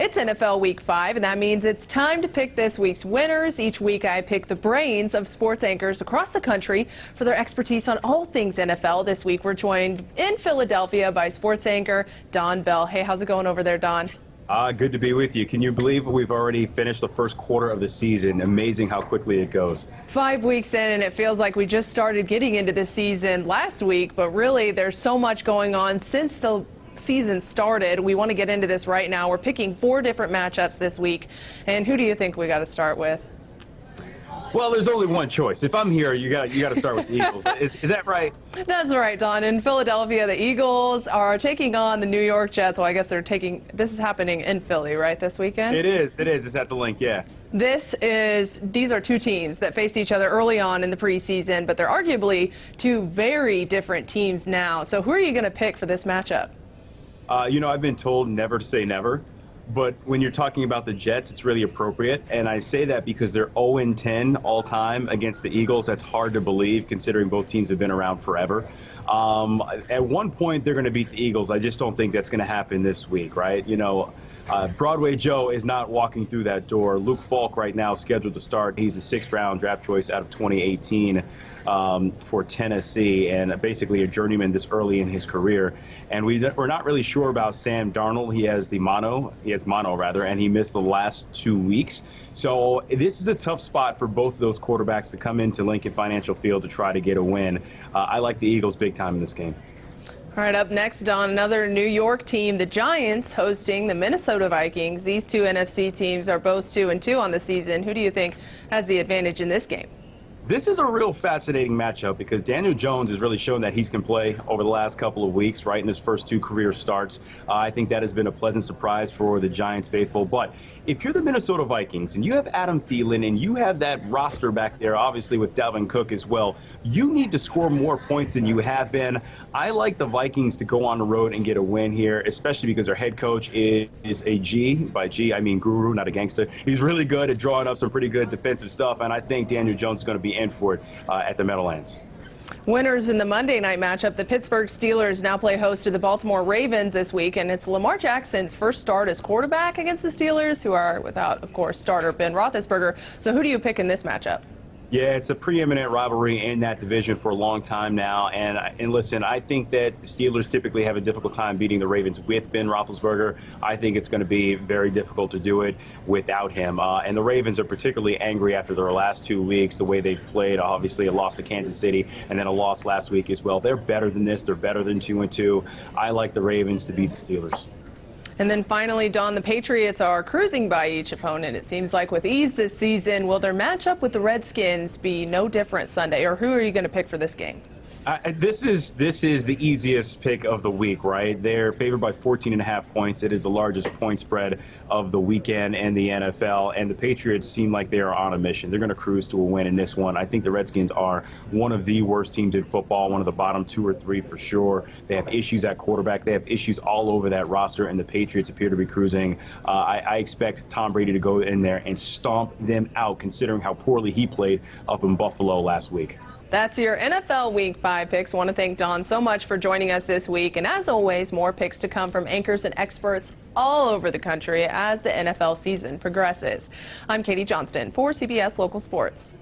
It's NFL Week 5, and that means it's time to pick this week's winners. Each week I pick the brains of sports anchors across the country for their expertise on all things NFL. This week we're joined in Philadelphia by sports anchor Don Bell. Hey, how's it going over there, Don? Good to be with you. Can you believe we've already finished the first quarter of the season? Amazing how quickly it goes. 5 weeks in, and it feels like we just started getting into the season last week, but really there's so much going on since the season started. We want to get into this right now. We're picking 4 different matchups this week, and who do you think we got to start with? Well, there's only one choice. If I'm here, you got to start with the Eagles. Is that right? That's right, Don. In Philadelphia, the Eagles are taking on the New York Jets. Well, I guess this is happening in Philly, right, this weekend? It is. It's at the link, yeah. These are two teams that faced each other early on in the preseason, but they're arguably two very different teams now. So who are you going to pick for this matchup? I've been told never to say never. But when you're talking about the Jets, it's really appropriate. And I say that because they're 0-10 all time against the Eagles. That's hard to believe considering both teams have been around forever. At one point, they're going to beat the Eagles. I just don't think that's going to happen this week, right? Broadway Joe is not walking through that door. Luke Falk right now scheduled to start. He's a 6th-round draft choice out of 2018 for Tennessee, and basically a journeyman this early in his career. And we're not really sure about Sam Darnold. He has mono, and he missed the last 2 weeks. So this is a tough spot for both of those quarterbacks to come into Lincoln Financial Field to try to get a win. I like the Eagles big time in this game. All right, up next, Don, another New York team, the Giants, hosting the Minnesota Vikings. These two NFC teams are both 2-2 on the season. Who do you think has the advantage in this game? This is a real fascinating matchup because Daniel Jones has really shown that he can play over the last couple of weeks, right, in his first 2 career starts. I think that has been a pleasant surprise for the Giants faithful. But if you're the Minnesota Vikings and you have Adam Thielen and you have that roster back there, obviously with Dalvin Cook as well, you need to score more points than you have been. I like the Vikings to go on the road and get a win here, especially because their head coach is a G. By G, I mean guru, not a gangster. He's really good at drawing up some pretty good defensive stuff, and I think Daniel Jones is going to be in for it at the Meadowlands. Winners in the Monday night matchup, the Pittsburgh Steelers now play host to the Baltimore Ravens this week, and it's Lamar Jackson's first start as quarterback against the Steelers, who are without, of course, starter Ben Roethlisberger. So who do you pick in this matchup? Yeah, it's a preeminent rivalry in that division for a long time now. And listen, I think that the Steelers typically have a difficult time beating the Ravens with Ben Roethlisberger. I think it's going to be very difficult to do it without him. And the Ravens are particularly angry after their last 2 weeks, the way they've played. Obviously, a loss to Kansas City and then a loss last week as well. They're better than this. They're better than 2-2. I like the Ravens to beat the Steelers. And then finally, Don, the Patriots are cruising by each opponent, it seems like, with ease this season. Will their matchup with the Redskins be no different Sunday, or who are you going to pick for this game? This is the easiest pick of the week, right? They're favored by 14.5 points. It is the largest point spread of the weekend in the NFL, and the Patriots seem like they are on a mission. They're going to cruise to a win in this one. I think the Redskins are one of the worst teams in football, one of the bottom 2 or 3 for sure. They have issues at quarterback. They have issues all over that roster, and the Patriots appear to be cruising. I expect Tom Brady to go in there and stomp them out, considering how poorly he played up in Buffalo last week. That's your NFL Week 5 picks. I want to thank Don so much for joining us this week. And as always, more picks to come from anchors and experts all over the country as the NFL season progresses. I'm Katie Johnston for CBS Local Sports.